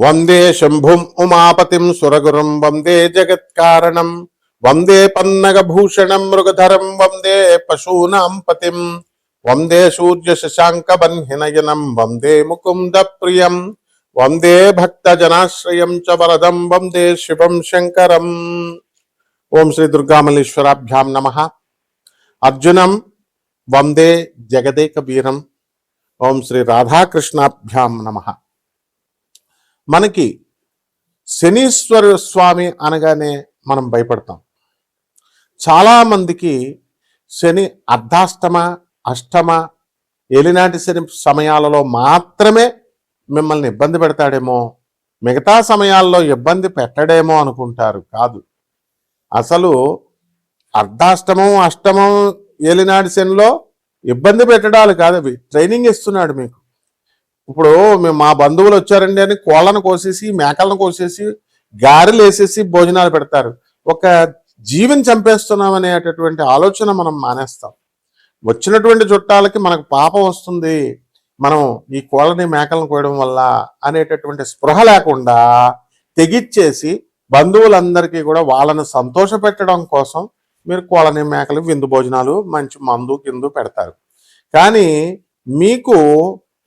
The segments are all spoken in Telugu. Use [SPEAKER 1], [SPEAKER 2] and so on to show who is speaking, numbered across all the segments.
[SPEAKER 1] వందే శంభుం ఉమాపతిం సురగురుం వందే జగత్కారణం వందే పన్నగభూషణం మృగధరం వందే పశూనాం పతిం వందే సూర్య శశాంక బన్హినయనం వందే ముకుంద ప్రియం వందే భక్తజనాశ్రయం చ వరదం వందే శివం శంకరం. ఓం శ్రీ దుర్గామల్లేశ్వరాభ్యాం నమః. అర్జునం వందే జగదేక వీరం. ఓం శ్రీ రాధాకృష్ణాభ్యాం నమః. మనకి శనీశ్వర స్వామి అనగానే మనం భయపడతాం. చాలామందికి శని అర్ధాష్టమ అష్టమ ఏలినాటి శని సమయాలలో మాత్రమే మిమ్మల్ని ఇబ్బంది పెడతాడేమో, మిగతా సమయాల్లో ఇబ్బంది పెట్టడేమో అనుకుంటారు. కాదు, అసలు అర్ధాష్టమం అష్టమం ఏలినాటి శనిలో ఇబ్బంది పెట్టడాలు కాదు, అవి ట్రైనింగ్ ఇస్తున్నాడు మీకు. ఇప్పుడు మా బంధువులు వచ్చారండి అని కోళ్ళను కోసేసి మేకలను కోసేసి గారెలు వేసేసి భోజనాలు పెడతారు. ఒక జీవిని చంపేస్తున్నాం అనేటటువంటి ఆలోచన మనం మానేస్తాం. వచ్చినటువంటి చుట్టాలకి మనకు పాపం వస్తుంది, మనం ఈ కోళ్ళని మేకలను కోయడం వల్ల అనేటటువంటి స్పృహ లేకుండా తెగిచ్చేసి బంధువులందరికీ కూడా వాళ్ళని సంతోష పెట్టడం కోసం మీరు కోళ్ళని మేకలు విందు భోజనాలు మంచి మందు కిందు పెడతారు. కానీ మీకు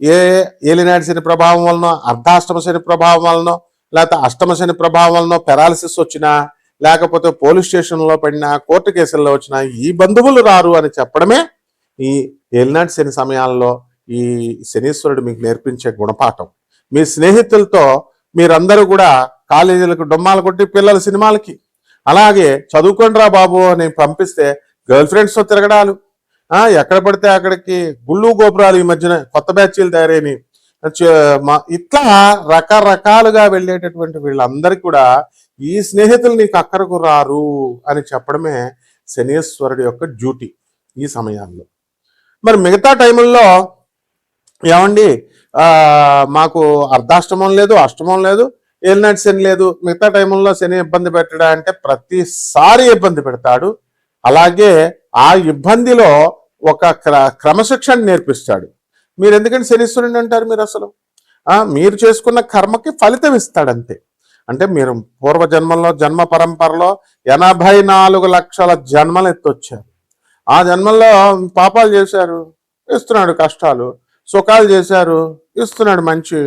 [SPEAKER 1] ఏ ఏలినాటి శని ప్రభావం వలన, అర్ధాష్టమ శని ప్రభావం వలన, లేకపోతే అష్టమ శని ప్రభావం వలన పెరాలసిస్ వచ్చినా, లేకపోతే పోలీస్ స్టేషన్లో పడినా, కోర్టు కేసుల్లో వచ్చినా ఈ బంధువులు రారు అని చెప్పడమే ఈ ఏలినాటి శని సమయాల్లో ఈ శనీశ్వరుడు మీకు నేర్పించే గుణపాఠం. మీ స్నేహితులతో మీరందరూ కూడా కాలేజీలకు డొమ్మాలు కొట్టి పిల్లల సినిమాలకి, అలాగే చదువుకోండిరా బాబు అని పంపిస్తే గర్ల్ ఫ్రెండ్స్తో తిరగడాలు, ఎక్కడ పడితే అక్కడికి గుళ్ళు గోపురాలు, ఈ మధ్యన కొత్త బ్యాచీలు తయారైనవి, ఇట్లా రకరకాలుగా వెళ్ళేటటువంటి వీళ్ళందరికీ కూడా ఈ స్నేహితులు నీకు అక్కడకు రారు అని చెప్పడమే శనీశ్వరుడి యొక్క డ్యూటీ ఈ సమయాల్లో. మరి మిగతా టైముల్లో ఏమండి, మాకు అర్ధాష్టమం లేదు, అష్టమం లేదు, ఏలినాటి శని లేదు, మిగతా టైముల్లో శని ఇబ్బంది పెట్టడా అంటే ప్రతిసారి ఇబ్బంది పెడతాడు. అలాగే ఆ ఇబ్బందిలో ఒక క్రమశిక్షణ నేర్పిస్తాడు. మీరు ఎందుకంటే శనీశ్వరుని అంటారు? మీరు అసలు మీరు చేసుకున్న కర్మకి ఫలితం ఇస్తాడంతే. అంటే మీరు పూర్వజన్మల్లో జన్మ పరంపరలో 84 లక్షల జన్మలు ఎత్తొచ్చారు. ఆ జన్మల్లో పాపాలు చేశారు, ఇస్తున్నాడు కష్టాలు, సుఖాలు చేశారు, ఇస్తున్నాడు మంచి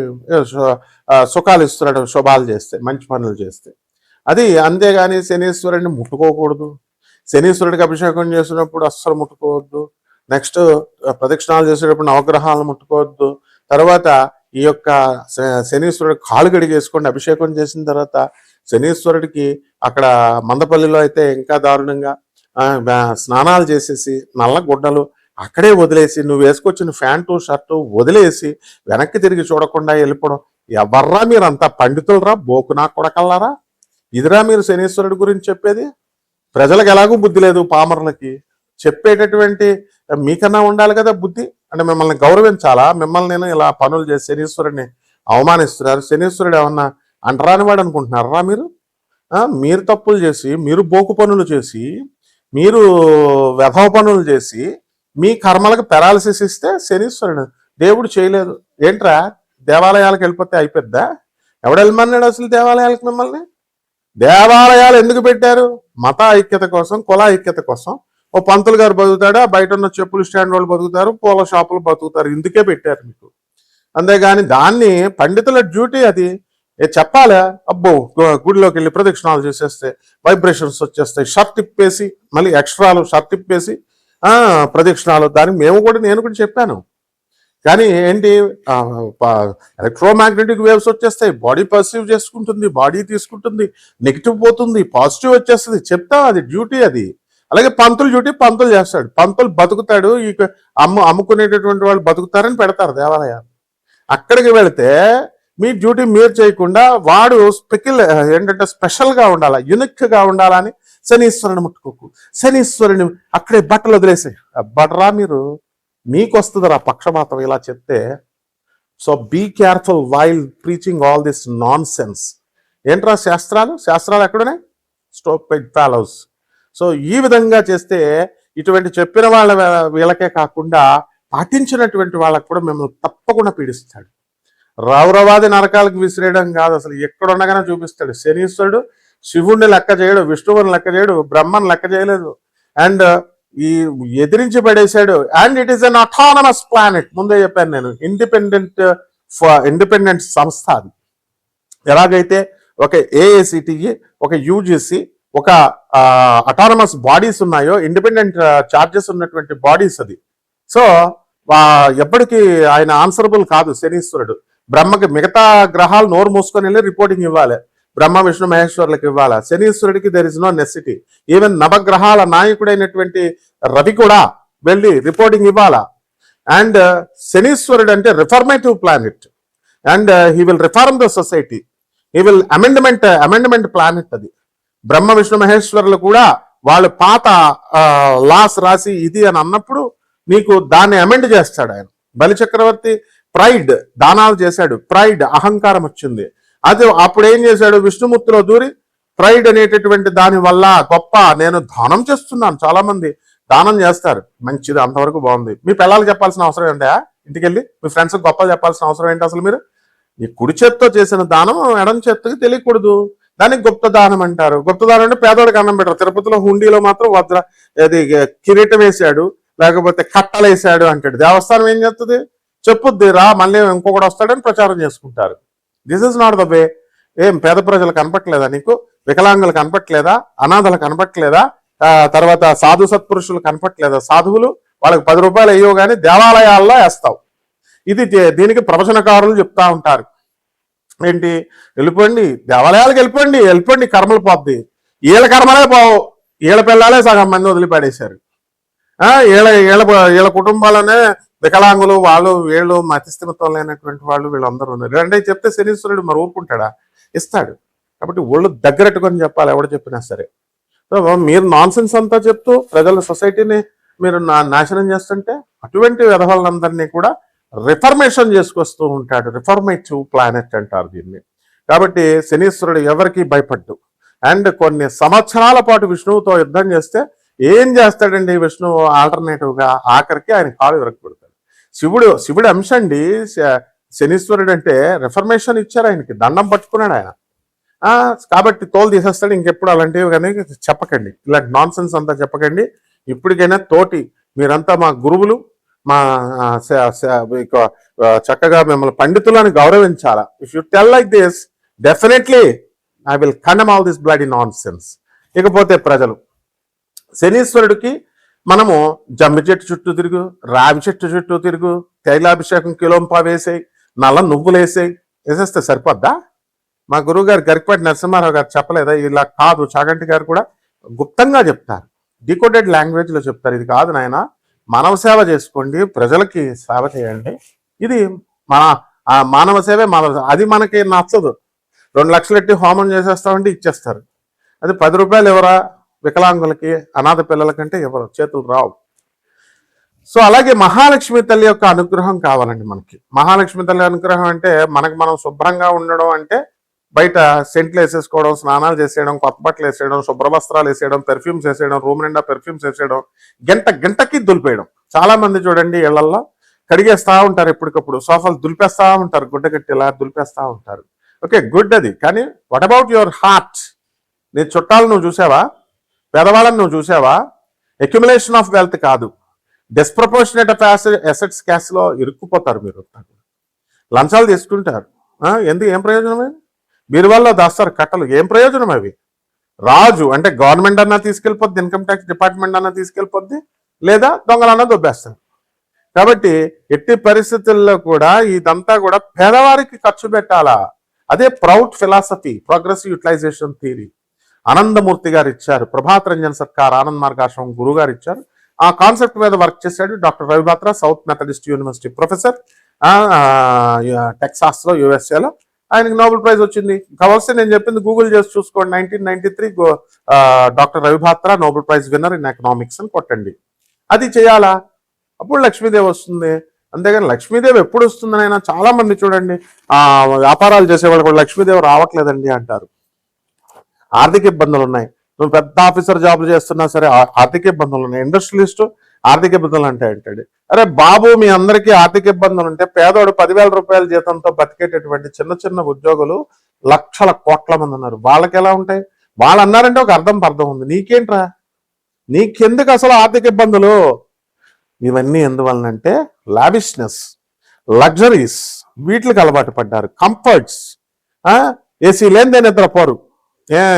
[SPEAKER 1] సుఖాలు ఇస్తున్నాడు శుభాలు చేస్తే, మంచి పనులు చేస్తే. అది అంతేగాని శనీశ్వరుడిని ముట్టుకోకూడదు, శనీశ్వరుడికి అభిషేకం చేసినప్పుడు అస్సలు ముట్టుకోవద్దు, నెక్స్ట్ ప్రదక్షిణాలు చేసేటప్పుడు నవగ్రహాలను ముట్టుకోవద్దు, తర్వాత ఈ యొక్క శనీశ్వరుడు కాలు గడిగేసుకోండి. అభిషేకం చేసిన తర్వాత శనీశ్వరుడికి అక్కడ మందపల్లిలో అయితే ఇంకా దారుణంగా స్నానాలు చేసేసి నల్ల గుడ్డలు అక్కడే వదిలేసి, నువ్వు వేసుకొచ్చిన ప్యాంటు షర్టు వదిలేసి వెనక్కి తిరిగి చూడకుండా వెళ్ళిపోవడం. ఎవర్రా మీరు అంతా పండితులరా, బోకునా కొడకల్లారా? ఇదిరా మీరు శనీశ్వరుడి గురించి చెప్పేది? ప్రజలకు ఎలాగూ బుద్ధి లేదు, పామరులకి చెప్పేటటువంటి మీకన్నా ఉండాలి కదా బుద్ధి. అంటే మిమ్మల్ని గౌరవించాలా? మిమ్మల్ని నేను ఇలా పనులు చేసి శనీశ్వరుడిని అవమానిస్తున్నారు. శనీశ్వరుడు ఏమన్నా అంటరాని వాడు అనుకుంటున్నారా మీరు? మీరు తప్పులు చేసి, మీరు బోకు పనులు చేసి, మీరు వెధవ పనులు చేసి మీ కర్మలకు పెరాలసిస్ ఇస్తే శనీశ్వరుడు దేవుడు చేయలేదు. ఏంట్రా దేవాలయాలకు వెళ్ళిపోతే అయిపోద్దా? ఎవడెళ్ళమన్నాడు అసలు దేవాలయాలకు మిమ్మల్ని? దేవాలయాలు ఎందుకు పెట్టారు? మత ఐక్యత కోసం, కుల ఐక్యత కోసం. ఓ పంతులు గారు బతుకుతాడు, బయట ఉన్న చెప్పులు స్టాండ్ వాళ్ళు బతుకుతారు, పూల షాపులు బతుకుతారు, ఇందుకే పెట్టారు మీకు. అంతేగాని దాన్ని పండితుల డ్యూటీ అది చెప్పాలా? అబ్బో గుడిలోకి వెళ్ళి ప్రదక్షిణాలు చేసేస్తే వైబ్రేషన్స్ వచ్చేస్తాయి, షర్ట్ ఇప్పేసి మళ్ళీ ఎక్స్ట్రాలు షర్ట్ ఇప్పేసి ప్రదక్షిణాలు, దానికి నేను కూడా చెప్పాను. కానీ ఏంటి, ఎలక్ట్రోమాగ్నెటిక్ వేవ్స్ వచ్చేస్తాయి, బాడీ పర్సీవ్ చేసుకుంటుంది, బాడీ తీసుకుంటుంది, నెగిటివ్ పోతుంది, పాజిటివ్ వచ్చేస్తుంది, చెప్తా, అది డ్యూటీ అది. అలాగే పంతులు డ్యూటీ పంతులు చేస్తాడు, పంతులు బతుకుతాడు, ఈ అమ్ముకునేటటువంటి వాళ్ళు బతుకుతారని పెడతారు దేవాలయాలు. అక్కడికి వెళితే మీ డ్యూటీ మీరు చేయకుండా వాడు ఏంటంటే స్పెషల్గా ఉండాలా, యునిక్గా ఉండాలని శనీశ్వరుని ముట్టుకోకు, శనీశ్వరుని అక్కడే బట్టలు వదిలేసి బట్టరా మీరు, మీకు వస్తుందిరా పక్షపాతం ఇలా చెప్తే. So be careful while preaching all this nonsense. ఏంట్రా శాస్త్రాలు ఎక్కడున్నాయి? Stupid fellows. సో ఈ విధంగా చేస్తే ఇటువంటి చెప్పిన వీళ్ళకే కాకుండా పాటించినటువంటి వాళ్ళకు కూడా మిమ్మల్ని తప్పకుండా పీడిస్తాడు. రౌరవాది నరకాలకు విసిరేయడం కాదు, అసలు ఎక్కడ ఉండగానే చూపిస్తాడు. శనీశ్వరుడు శివుణ్ణి లెక్క చేయడు, విష్ణువుని లెక్క చేయడు, బ్రహ్మను లెక్క చేయలేదు, అండ్ ఈ ఎదిరించి పడేశాడు. And it is an autonomous planet. ముందే చెప్పాను నేను, ఇండిపెండెంట్ సంస్థ అది. ఎలాగైతే ఒక ఏఐసిటిఈ, ఒక యూజిసి, ఒక అటానమస్ బాడీస్ ఉన్నాయో, ఇండిపెండెంట్ చార్జెస్ ఉన్నటువంటి బాడీస్ అది. సో ఎప్పటికీ ఆయన ఆన్సరబుల్ కాదు శనీశ్వరుడు. బ్రహ్మకి మిగతా గ్రహాలు నోరు మూసుకొని వెళ్ళి రిపోర్టింగ్ ఇవ్వాలి, బ్రహ్మ విష్ణు మహేశ్వరులకు ఇవ్వాలి. శనీశ్వరుడికి there is no necessity. Even నవగ్రహాల నాయకుడైనటువంటి రవి కూడా వెళ్ళి రిపోర్టింగ్ ఇవ్వాలా. అండ్ శనీశ్వరుడు అంటే reformative planet, and he will reform the society, he will amendment planet అది. బ్రహ్మ విష్ణు మహేశ్వరులు కూడా వాళ్ళు పాత లాస్ రాసి ఇది అని అన్నప్పుడు నీకు దాన్ని అమెండ్ చేస్తాడు ఆయన. బలి చక్రవర్తి ప్రైడ్ దానాలు చేశాడు, ప్రైడ్ అహంకారం వచ్చింది. అది అప్పుడు ఏం చేశాడు, విష్ణుమూర్తిలో దూరి ప్రైడ్ అనేటటువంటి దాని వల్ల గొప్ప నేను దానం చేస్తున్నాను, చాలా మంది దానం చేస్తారు, మంచిది, అంతవరకు బాగుంది. మీ పిల్లలకు చెప్పాల్సిన అవసరం ఏంటా? ఇంటికి వెళ్ళి మీ ఫ్రెండ్స్కి గొప్ప చెప్పాల్సిన అవసరం ఏంటి అసలు? మీరు ఈ కుడి చేత్తో చేసిన దానం ఎడం చేత్తకి తెలియకూడదు, దానికి గుప్త దానం అంటారు. గుప్త దానం అంటే పేదవాడికి అన్నం పెట్టరు. తిరుపతిలో హుండీలో మాత్రం వజ్ర అది కిరీటం వేసాడు, లేకపోతే కట్టలు వేసాడు అంటాడు. దేవస్థానం ఏం చేస్తుంది, చెప్పుద్ది రా మళ్ళీ ఇంకొకటి వస్తాడని ప్రచారం చేసుకుంటారు. This is not the way. ఏం పేద ప్రజలు కనపట్లేదా నీకు? వికలాంగులు కనపట్లేదా? అనాథలు కనపట్లేదా? తర్వాత సాధు సత్పురుషులు కనపట్లేదా? సాధువులు వాళ్ళకి 10 రూపాయలు అయ్యో కానీ దేవాలయాల్లో వేస్తావు. ఇది దీనికి ప్రవచనకారులు చెప్తా ఉంటారు. ఏంటి, వెళ్ళిపోండి దేవాలయాలకు, వెళ్ళిపోండి కర్మలు పోద్ది. వీళ్ళ కర్మలే పోవు, వీళ్ళ పిల్లలే సగం మంది వదిలిపడేశారు. వీళ్ళ కుటుంబాలనే వికలాంగులు, వాళ్ళు వీళ్ళు మతిస్థిమితం లేనటువంటి వాళ్ళు వీళ్ళందరూ ఉన్నారు. రెండే చెప్తే శనీశ్వరుడు మరి ఊరుకుంటాడా? ఇస్తాడు. కాబట్టి ఒళ్ళు దగ్గరట్టుకొని చెప్పాలి ఎవడు చెప్పినా సరే. సో మీరు నాన్ సెన్స్ అంతా చెప్తూ ప్రజల సొసైటీని మీరు నాశనం చేస్తుంటే అటువంటి విధవాళ్ళందరినీ కూడా రిఫర్మేషన్ చేసుకొస్తూ ఉంటాడు. రిఫర్మేటివ్ ప్లానెట్ అంటారు దీన్ని. కాబట్టి శనీశ్వరుడు ఎవరికి భయపడ్డు. అండ్ కొన్ని సంవత్సరాల పాటు విష్ణువుతో యుద్ధం చేస్తే ఏం చేస్తాడండి విష్ణువు? ఆల్టర్నేటివ్గా ఆఖరికి ఆయన కాలు విరగబెడతాడు. శివుడు అంశ అండి శనీశ్వరుడు అంటే. రిఫర్మేషన్ ఇచ్చారు ఆయనకి, దండం పట్టుకున్నాడు ఆయన. కాబట్టి తోలు తీసేస్తాడు. ఇంకెప్పుడు అలాంటివి కానీ చెప్పకండి, ఇలాంటి నాన్ సెన్స్ అంతా చెప్పకండి. ఇప్పటికైనా తోటి మీరంతా మా గురువులు, మా చక్కగా మిమ్మల్ని పండితులను గౌరవించాలా. If you tell like this definitely I will condemn all this bloody nonsense. ఇకపోతే ప్రజలు శనీశ్వరుడికి మనము జమ్మి చెట్టు చుట్టూ తిరుగు, రావి చెట్టు చుట్టూ తిరుగు, తైలాభిషేకం కిలోంపా వేసేయి, నల్ల నువ్వులు వేసేస్తే సరిపోద్దా? మా గురువు గారు గరికపాటి నరసింహారావు గారు చెప్పలేదా? ఇలా కాదు, చాగంటి గారు కూడా గుప్తంగా చెప్తారు, డీకోడెడ్ లాంగ్వేజ్ లో చెప్తారు. ఇది కాదు నాయన, మానవ సేవ చేసుకోండి, ప్రజలకి సేవ చేయండి. ఇది మన మానవ సేవే అది మనకి నచ్చదు. 2 లక్షలు ఎట్టి హోమం చేసేస్తామంటే ఇచ్చేస్తారు. అది 10 రూపాయలు ఎవరా వికలాంగులకి, అనాథ పిల్లలకంటే ఎవరు చేతులు రావు. సో అలాగే మహాలక్ష్మి తల్లి యొక్క అనుగ్రహం కావాలండి మనకి. మహాలక్ష్మి తల్లి అనుగ్రహం అంటే మనకు మనం శుభ్రంగా ఉండడం అంటే బయట సెంట్లు వేసేసుకోవడం, స్నానాలు చేసేయడం, కొత్త బట్టలు వేసేయడం, శుభ్ర వస్త్రాలు వేసేయడం, పెర్ఫ్యూమ్స్ వేసేయడం, రూమ్ నిండా పెర్ఫ్యూమ్స్ వేసేయడం, గంటకి దులిపేయడం. చాలా మంది చూడండి ఇళ్లల్లో కడిగేస్తా ఉంటారు, ఎప్పటికప్పుడు సోఫాలు దులిపేస్తా ఉంటారు, గుడ్డ కట్టి ఇలా దులిపేస్తా ఉంటారు. ఓకే, గుడ్ అది. కానీ వాట్ అబౌట్ యువర్ హార్ట్? నీ చుట్టాలు నువ్వు చూసావా? పేదవాళ్ళని నువ్వు చూసావా? అక్యుములేషన్ ఆఫ్ వెల్త్ కాదు, డిస్ప్రపోర్షనేట్ ఆఫ్ అసెట్స్ క్యాష్లో ఇరుక్కుపోతారు మీరు. లంచాలు తీసుకుంటారు. ఎందుకు? ఏం ప్రయోజనమే? బీరువాల్లో దాస్తారు కట్టలు, ఏం ప్రయోజనం అవి? రాజు అంటే గవర్నమెంట్ అన్నా తీసుకెళ్ళిపోద్ది, ఇన్కమ్ ట్యాక్స్ డిపార్ట్మెంట్ అన్నా తీసుకెళ్ళిపోద్ది, లేదా దొంగలన్నా దొబ్బేస్తారు. కాబట్టి ఎట్టి పరిస్థితుల్లో కూడా ఇదంతా కూడా పేదవారికి ఖర్చు పెట్టాలా. అదే Prout philosophy, progressive utilisation theory. Anandamurti garu ఇచ్చారు, ప్రభాత్ రంజన్ సర్కార్ ఆనంద్ మార్గాశ్రమం గురువు గారు ఇచ్చారు. ఆ కాన్సెప్ట్ మీద వర్క్ చేశాడు doctor Ravi Batra, south Methodist university professor, Texas లో, యుఎస్ఏలో. ఆయనకి నోబెల్ ప్రైజ్ వచ్చింది. కావాల్సి నేను చెప్పింది గూగుల్ చేసి చూసుకోండి. 1993 doctor Ravi Batra Nobel prize winner in economics అని కొట్టండి. అది చేయాలా, అప్పుడు లక్ష్మీదేవి వస్తుంది. అంతేగాని లక్ష్మీదేవి ఎప్పుడు వస్తుందనైనా చాలా మంది చూడండి వ్యాపారాలు చేసేవాళ్ళు కూడా లక్ష్మీదేవి రావట్లేదండి అంటారు. ఆర్థిక ఇబ్బందులు ఉన్నాయి. నువ్వు పెద్ద ఆఫీసర్ జాబులు చేస్తున్నా సరే ఆర్థిక ఇబ్బందులు ఉన్నాయి. ఇండస్ట్రియలిస్టు ఆర్థిక ఇబ్బందులు అంటే అంటాడు. అరే బాబు, మీ అందరికీ ఆర్థిక ఇబ్బందులు ఉంటే పేదోడు 10,000 రూపాయల జీతంతో బతికేటటువంటి చిన్న చిన్న ఉద్యోగులు లక్షల కోట్ల మంది ఉన్నారు. వాళ్ళకి ఎలా ఉంటాయి? వాళ్ళు అన్నారంటే ఒక అర్థం ఉంది. నీకేంట్రా? నీకెందుకు అసలు ఆర్థిక ఇబ్బందులు? ఇవన్నీ ఎందువలనంటే లావిష్నెస్, లగ్జరీస్, వీటికి అలవాటు పడ్డారు. కంఫర్ట్స్, ఏసీ లేనిదే నిద్రపోరు.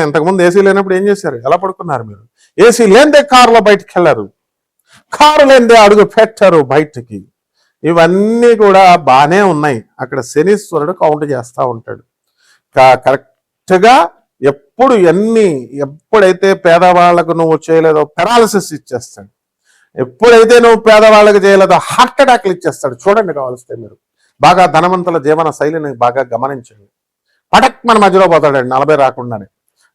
[SPEAKER 1] ఇంతకుముందు ఏసీ లేనప్పుడు ఏం చేశారు? ఎలా పడుకున్నారు మీరు? ఏసీ లేనిదే కారులో బయటికి వెళ్ళారు, కారు లేనిదే అడుగు పెట్టారు బయటికి. ఇవన్నీ కూడా బాగానే ఉన్నాయి. అక్కడ శనీశ్వరుడు కౌంట్ చేస్తూ ఉంటాడు. కరెక్ట్గా ఎప్పుడైతే పేదవాళ్లకు నువ్వు చేయలేదో పెరాలసిస్ ఇచ్చేస్తాడు. ఎప్పుడైతే నువ్వు పేదవాళ్ళకి చేయలేదో హార్ట్ అటాక్లు ఇచ్చేస్తాడు. చూడండి, కావాల్స్తే మీరు బాగా ధనవంతుల జీవన శైలిని బాగా గమనించండి. పటక్ మన మధ్యలో పోతాడండి 40 రాకుండానే.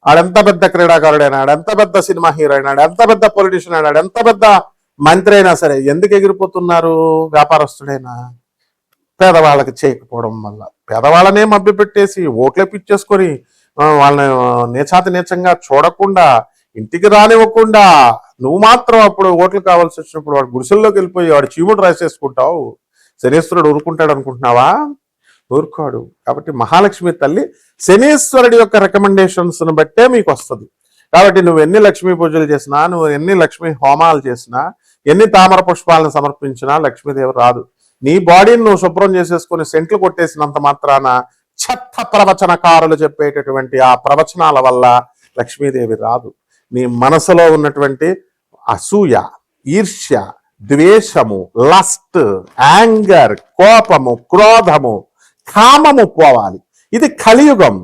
[SPEAKER 1] ఆడెంత పెద్ద క్రీడాకారుడైనా, ఆడెంత పెద్ద సినిమా హీరో అయినా, ఎంత పెద్ద పొలిటీషియన్ అయినా, ఎంత పెద్ద మంత్రి అయినా సరే ఎందుకు ఎగిరిపోతున్నారు? వ్యాపారస్తుడైనా పేదవాళ్ళకి చేయకపోవడం వల్ల. పేదవాళ్ళనే మభ్యపెట్టేసి ఓట్లేపిచ్చేసుకొని వాళ్ళని నీచంగా చూడకుండా, ఇంటికి రానివ్వకుండా, నువ్వు మాత్రం అప్పుడు ఓట్లు కావాల్సి వచ్చినప్పుడు వాడు గుడిసెల్లోకి వెళ్ళిపోయి వాడు చీముడు రాసేసుకుంటావు. శనీశ్వరుడు ఊరుకుంటాడు అనుకుంటున్నావా? ఊరుకోడు. కాబట్టి మహాలక్ష్మి తల్లి శనీశ్వరుడి యొక్క రికమెండేషన్స్ ను బట్టే మీకు వస్తుంది. కాబట్టి నువ్వు ఎన్ని లక్ష్మీ పూజలు చేసినా, నువ్వు ఎన్ని లక్ష్మీ హోమాలు చేసినా, ఎన్ని తామర పుష్పాలను సమర్పించినా లక్ష్మీదేవి రాదు. నీ బాడీని నువ్వు శుభ్రం చేసేసుకుని సెంట్లు కొట్టేసినంత మాత్రాన చెత్త ప్రవచనకారులు చెప్పేటటువంటి ఆ ప్రవచనాల వల్ల లక్ష్మీదేవి రాదు. నీ మనసులో ఉన్నటువంటి అసూయ, ఈర్ష్య, ద్వేషము, లస్ట్, యాంగర్, కోపము, క్రోధము, కామము పోవాలి. ఇది కలియుగం,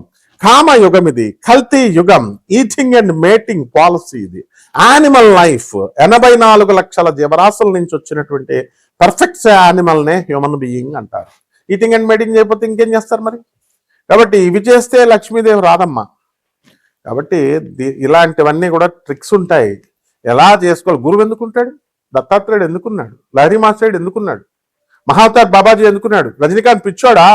[SPEAKER 1] కామయుగం, ఇది కల్తీ యుగం, ఈటింగ్ అండ్ మేటింగ్ పాలసీ, ఇది యానిమల్ లైఫ్. 84 లక్షల జీవరాశుల నుంచి వచ్చినటువంటి పర్ఫెక్ట్ యానిమల్ నే హ్యూమన్ బీయింగ్ అంటారు. ఈటింగ్ అండ్ మేటింగ్ చేయకపోతే ఇంకేం చేస్తారు మరి? కాబట్టి ఇవి చేస్తే లక్ష్మీదేవి రాదమ్మా. కాబట్టి ఇలాంటివన్నీ కూడా ట్రిక్స్ ఉంటాయి. ఎలా చేసుకోవాలి? గురువు ఎందుకుంటాడు? దత్తాత్రేయుడు ఎందుకున్నాడు? లహరి మాస్టర్డు ఎందుకున్నాడు? మహావతార్ బాబాజీ ఎందుకున్నాడు? రజనీకాంత్ పిచ్చోడా?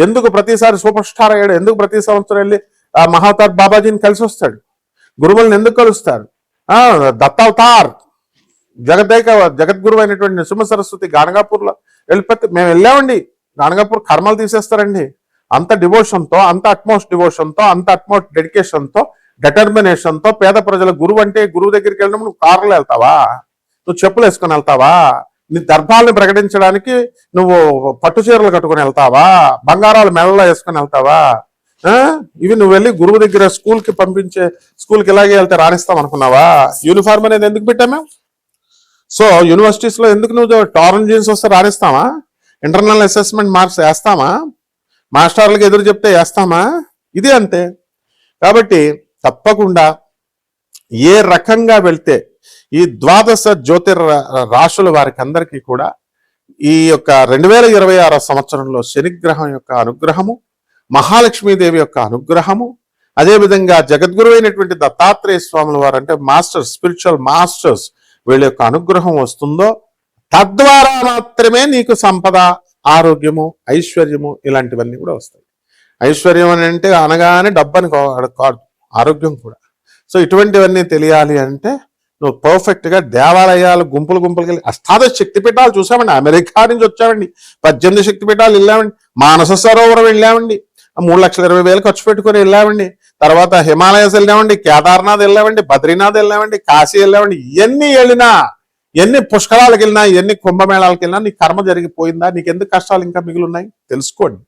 [SPEAKER 1] ఎందుకు ప్రతిసారి సూపర్ స్టార్ అయ్యాడు? ఎందుకు ప్రతి సంవత్సరం వెళ్ళి ఆ మహావతార్ బాబాజీని కలిసి వస్తాడు? గురువులను ఎందుకు కలుస్తారు? దత్తావతార్ జగద్గురు అయినటువంటి నృసింహ సరస్వతి గాణగాపూర్లో వెళ్ళిపోతే మేము వెళ్ళామండి. గాణగాపూర్ కర్మలు తీసేస్తారండి. అంత డివోషన్తో, అంత అట్మోస్ట్ డివోషన్తో, అంత అట్మోస్ట్ డెడికేషన్తో, డిటర్మినేషన్తో పేద ప్రజల గురువు అంటే గురువు దగ్గరికి వెళ్ళినప్పుడు నువ్వు కారులో వెళ్తావా? నువ్వు చెప్పులు వేసుకొని వెళ్తావా? నీ దర్భాలను ప్రకటించడానికి నువ్వు పట్టు చీరలు కట్టుకుని వెళ్తావా? బంగారాలు మెడలో వేసుకొని వెళ్తావా? ఇవి నువ్వు వెళ్ళి గురువు దగ్గర స్కూల్కి పంపించే, స్కూల్కి ఇలాగే వెళ్తే రాణిస్తాం అనుకున్నావా? యూనిఫార్మ్ అనేది ఎందుకు పెట్టాము? సో యూనివర్సిటీస్ లో ఎందుకు నువ్వు టారన్ జీన్స్ వస్తే రాణిస్తామా? ఇంటర్నల్ అసెస్మెంట్ మార్క్స్ వేస్తామా? మాస్టర్లకు ఎదురు చెప్తే వేస్తామా? ఇది అంతే. కాబట్టి తప్పకుండా ఏ రకంగా వెళ్తే ఈ ద్వాదశ జ్యోతిర్ రాశుల వారికి అందరికీ కూడా ఈ యొక్క 2026 సంవత్సరంలో శనిగ్రహం యొక్క అనుగ్రహము, మహాలక్ష్మీదేవి యొక్క అనుగ్రహము, అదేవిధంగా జగద్గురు అయినటువంటి దత్తాత్రేయ స్వాముల వారు అంటే మాస్టర్స్, స్పిరిచువల్ మాస్టర్స్, వీళ్ళ యొక్క అనుగ్రహం వస్తుందో తద్వారా మాత్రమే నీకు సంపద, ఆరోగ్యము, ఐశ్వర్యము ఇలాంటివన్నీ కూడా వస్తాయి. ఐశ్వర్యం అని అంటే అనగానే డబ్బని కాదు, ఆరోగ్యం కూడా. సో ఇటువంటివన్నీ తెలియాలి అంటే నువ్వు పర్ఫెక్ట్ గా దేవాలయాలు గుంపులుకి వెళ్ళి అష్టాదశ శక్తిపీఠాలు చూసామండి. అమెరికా నుంచి వచ్చామండి, 18 శక్తిపీఠాలు వెళ్ళామండి, మానస సరోవరం వెళ్ళామండి, 3,20,000 ఖర్చు పెట్టుకుని వెళ్ళామండి. తర్వాత హిమాలయస్ వెళ్ళామండి, కేదార్నాథ్ వెళ్ళామండి, బద్రీనాథ్ వెళ్ళామండి, కాశీ వెళ్ళామండి. ఎన్ని వెళ్ళినా, ఎన్ని పుష్కరాలకు వెళ్ళినా, ఎన్ని కుంభమేళాలకు వెళ్ళినా నీ కర్మ జరిగిపోయిందా? నీకెందుకు కష్టాలు ఇంకా మిగిలిన్నాయి? తెలుసుకోండి.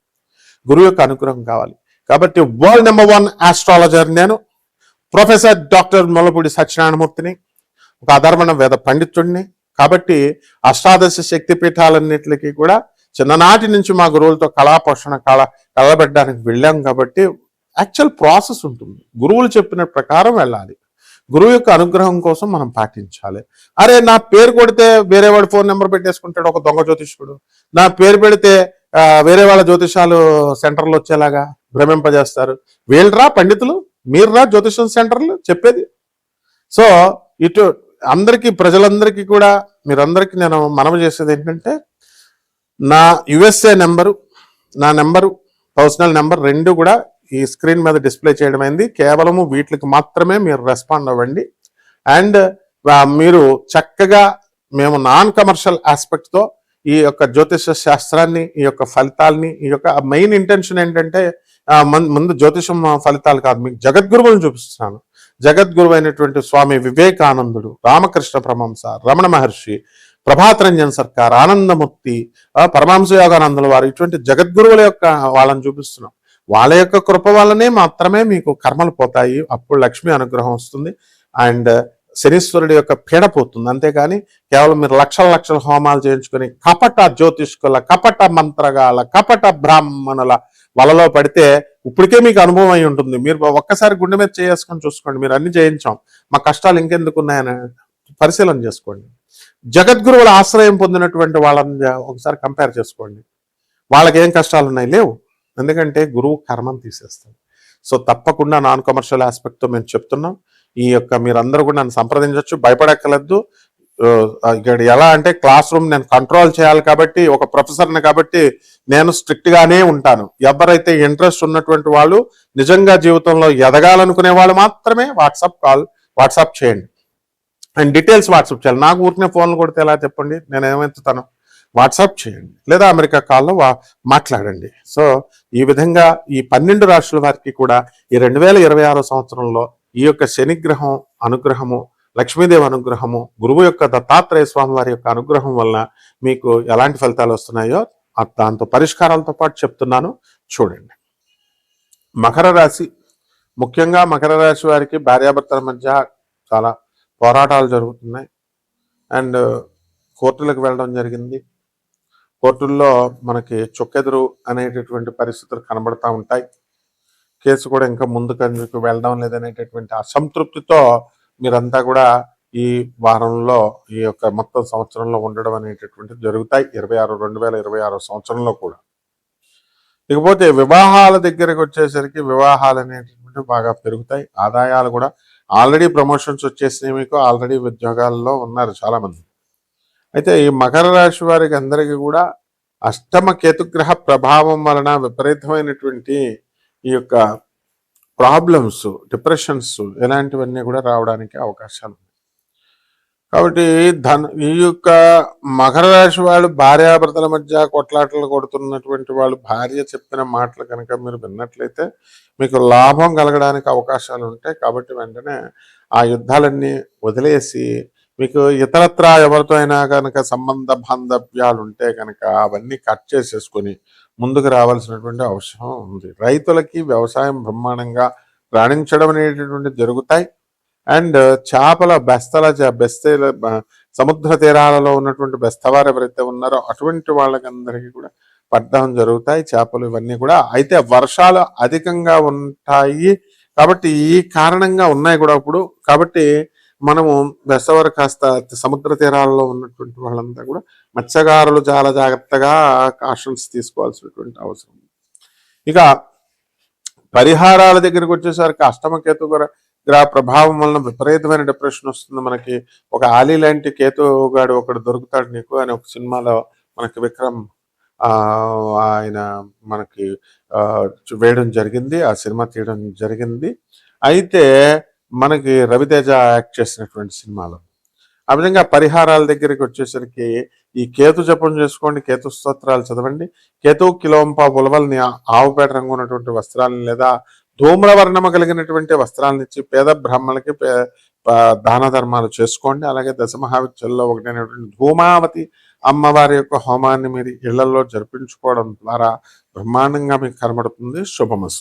[SPEAKER 1] గురువు యొక్క అనుగ్రహం కావాలి. కాబట్టి వరల్డ్ నెంబర్ 1 ఆస్ట్రాలజర్ నేను, ప్రొఫెసర్ డాక్టర్ ముల్లపూడి సత్యనారాయణమూర్తిని, ఒక అధర్వణ వేద పండితుడిని. కాబట్టి అష్టాదశ శక్తిపీఠాలన్నిటికీ కూడా చిన్ననాటి నుంచి మా గురువులతో కళాపోషణ కలబెట్టడానికి వెళ్ళాం. కాబట్టి యాక్చువల్ ప్రాసెస్ ఉంటుంది. గురువులు చెప్పిన ప్రకారం వెళ్ళాలి. గురువు యొక్క అనుగ్రహం కోసం మనం పాటించాలి. అరే నా పేరు కొడితే వేరే వాడు ఫోన్ నెంబర్ పెట్టేసుకుంటాడు ఒక దొంగ జ్యోతిష్కుడు. నా పేరు పెడితే వేరే వాళ్ళ జ్యోతిషాలు సెంటర్లు వచ్చేలాగా భ్రమింపజేస్తారు. వీళ్ళరా పండితులు, మీర్రా జ్యోతిషం సెంటర్లు చెప్పేది. సో ఇటు అందరికీ, ప్రజలందరికీ కూడా మీరందరికీ నేను మనవి చేసేది ఏంటంటే, నా యుఎస్ఏ నెంబరు, నా నెంబరు, పర్సనల్ నెంబర్ 2 కూడా ఈ స్క్రీన్ మీద డిస్ప్లే చేయడం అయింది. కేవలము వీటికి మాత్రమే మీరు రెస్పాండ్ అవ్వండి. అండ్ మీరు చక్కగా మేము నాన్ కమర్షియల్ ఆస్పెక్ట్తో ఈ యొక్క జ్యోతిష శాస్త్రాన్ని, ఈ యొక్క ఫలితాలని, ఈ యొక్క మెయిన్ ఇంటెన్షన్ ఏంటంటే ముందు జ్యోతిషం ఫలితాలు కాదు, మీకు జగద్గురువులను చూపిస్తున్నాను. జగద్గురువు అయినటువంటి స్వామి వివేకానందుడు, రామకృష్ణ పరమహంస, రమణ మహర్షి, ప్రభాత్ రంజన్ సర్కార్, ఆనందమూర్తి, పరమహంస యోగానందుల వారు, ఇటువంటి జగద్గురువుల యొక్క వాళ్ళని చూపిస్తున్నాం. వాళ్ళ యొక్క కృప వల్లనే మాత్రమే మీకు కర్మలు పోతాయి, అప్పుడు లక్ష్మీ అనుగ్రహం వస్తుంది, అండ్ శనీశ్వరుడి యొక్క పీడ పోతుంది. అంతేకాని కేవలం మీరు లక్షల హోమాలు చేయించుకొని కపట జ్యోతిష్కుల, కపట మంత్రగాల, కపట బ్రాహ్మణుల వలలో పడితే ఇప్పటికే మీకు అనుభవం అయి ఉంటుంది. మీరు ఒక్కసారి గుండె మీద చేసుకొని చూసుకోండి, మీరు అన్ని చేయించాం, మా కష్టాలు ఇంకెందుకు ఉన్నాయని పరిశీలన చేసుకోండి. జగద్గురువుల ఆశ్రయం పొందినటువంటి వాళ్ళని ఒకసారి కంపేర్ చేసుకోండి, వాళ్ళకి ఏం కష్టాలు ఉన్నాయి? లేవు. ఎందుకంటే గురువు కర్మను తీసేస్తాడు. సో తప్పకుండా నాన్ కమర్షియల్ ఆస్పెక్ట్తో మేము చెప్తున్నాం. ఈ యొక్క మీరందరూ కూడా నన్ను సంప్రదించవచ్చు, భయపడక్కర్లేదు. ఇక్కడ ఎలా అంటే క్లాస్ రూమ్ నేను కంట్రోల్ చేయాలి కాబట్టి, ఒక ప్రొఫెసర్ని కాబట్టి నేను స్ట్రిక్ట్ గానే ఉంటాను. ఎవరైతే ఇంట్రెస్ట్ ఉన్నటువంటి వాళ్ళు, నిజంగా జీవితంలో ఎదగాలనుకునే వాళ్ళు మాత్రమే వాట్సాప్ చేయండి, అండ్ డీటెయిల్స్ వాట్సాప్ చేయాలి. నాకు ఊరికనే ఫోన్లు కొడితే ఎలా చెప్పండి, నేను ఏమవుతాను? వాట్సాప్ చేయండి, లేదా అమెరికా కాల్లో మాట్లాడండి. సో ఈ విధంగా ఈ 12 రాశుల వారికి కూడా ఈ 2026 సంవత్సరంలో ఈ యొక్క శనిగ్రహం అనుగ్రహము, లక్ష్మీదేవి అనుగ్రహము, గురువు యొక్క దత్తాత్రేయ స్వామి వారి యొక్క అనుగ్రహం వలన మీకు ఎలాంటి ఫలితాలు వస్తున్నాయో దాంతో పరిష్కారాలతో పాటు చెప్తున్నాను, చూడండి. మకర రాశి, ముఖ్యంగా మకర రాశి వారికి భార్యాభర్తల మధ్య చాలా పోరాటాలు జరుగుతున్నాయి, అండ్ కోర్టులకు వెళ్ళడం జరిగింది. కోర్టుల్లో మనకి చొక్కెదురు అనేటటువంటి పరిస్థితులు కనబడతా ఉంటాయి. కేసు కూడా ఇంకా ముందుకు వెళ్ళడం లేదనేటటువంటి అసంతృప్తితో మీరంతా కూడా ఈ వారంలో, ఈ యొక్క మొత్తం సంవత్సరంలో ఉండడం అనేటటువంటిది జరుగుతాయి 2026 సంవత్సరంలో కూడా. ఇకపోతే వివాహాల దగ్గరకు వచ్చేసరికి వివాహాలు అనేటటువంటి బాగా పెరుగుతాయి, ఆదాయాలు కూడా. ఆల్రెడీ ప్రమోషన్స్ వచ్చేసినాయి, మీకు ఆల్రెడీ ఉద్యోగాల్లో ఉన్నారు చాలామంది. అయితే ఈ మకర రాశి వారికి అందరికీ కూడా అష్టమ కేతుగ్రహ ప్రభావం వలన విపరీతమైనటువంటి ఈ యొక్క ప్రాబ్లమ్స్, డిప్రెషన్స్ ఇలాంటివన్నీ కూడా రావడానికి అవకాశాలు ఉన్నాయి. కాబట్టి ఈ యొక్క మకర రాశి వాళ్ళు భార్యాభర్తల మధ్య కొట్లాటలు కొడుతున్నటువంటి వాళ్ళు, భార్య చెప్పిన మాటలు కనుక మీరు విన్నట్లయితే మీకు లాభం కలగడానికి అవకాశాలు ఉంటాయి. కాబట్టి వెంటనే ఆ యుద్ధాలన్నీ వదిలేసి, మీకు ఇతరత్రా ఎవరితో అయినా కనుక సంబంధ బాంధవ్యాలు ఉంటే కనుక అవన్నీ కట్ చేసేసుకొని ముందుకు రావాల్సినటువంటి అవసరం ఉంది. రైతులకి వ్యవసాయం బ్రహ్మాండంగా రాణించడం అనేటటువంటి జరుగుతాయి. అండ్ చేపల బెస్తల సముద్ర తీరాలలో ఉన్నటువంటి బెస్తవారు ఎవరైతే ఉన్నారో అటువంటి వాళ్ళకందరికీ కూడా పడ్డం జరుగుతాయి చేపలు ఇవన్నీ కూడా. అయితే వర్షాలు అధికంగా ఉంటాయి కాబట్టి ఈ కారణంగా ఉన్నాయి కూడా ఇప్పుడు. కాబట్టి మనము బెస్తవారు కాస్త సముద్ర తీరాలలో ఉన్నటువంటి వాళ్ళంతా కూడా మత్స్యకారులు చాలా జాగ్రత్తగా కాషన్స్ తీసుకోవాల్సినటువంటి అవసరం. ఇక పరిహారాల దగ్గరికి వచ్చేసరికి అష్టమకేతు గ్రహ ప్రభావం వలన విపరీతమైన డిప్రెషన్ వస్తుంది మనకి. ఒక ఆలీ లాంటి కేతుగాడు ఒకడు దొరుకుతాడు నీకు అని ఒక సినిమాలో మనకి విక్రమ్ ఆయన మనకి వేయడం జరిగింది, ఆ సినిమా తీయడం జరిగింది. అయితే మనకి రవితేజ యాక్ట్ చేసినటువంటి సినిమాలో. ఆ విధంగా పరిహారాల దగ్గరికి వచ్చేసరికి ఈ కేతు జపం చేసుకోండి, కేతు స్తోత్రాలు చదవండి. కేతు కిలోంప ఉలవల్ని, ఆవుపేట రంగు ఉన్నటువంటి వస్త్రాలను లేదా ధూమ్రవర్ణము కలిగినటువంటి వస్త్రాలను ఇచ్చి పేద బ్రాహ్మణులకి దాన ధర్మాలు చేసుకోండి. అలాగే దశమహావిద్యల్లో ఒకటైనటువంటి ధూమావతి అమ్మవారి యొక్క హోమాన్ని మీరు ఇళ్లలో జరిపించుకోవడం ద్వారా బ్రహ్మాండంగా మీకు కనబడుతుంది. శుభమస్తు.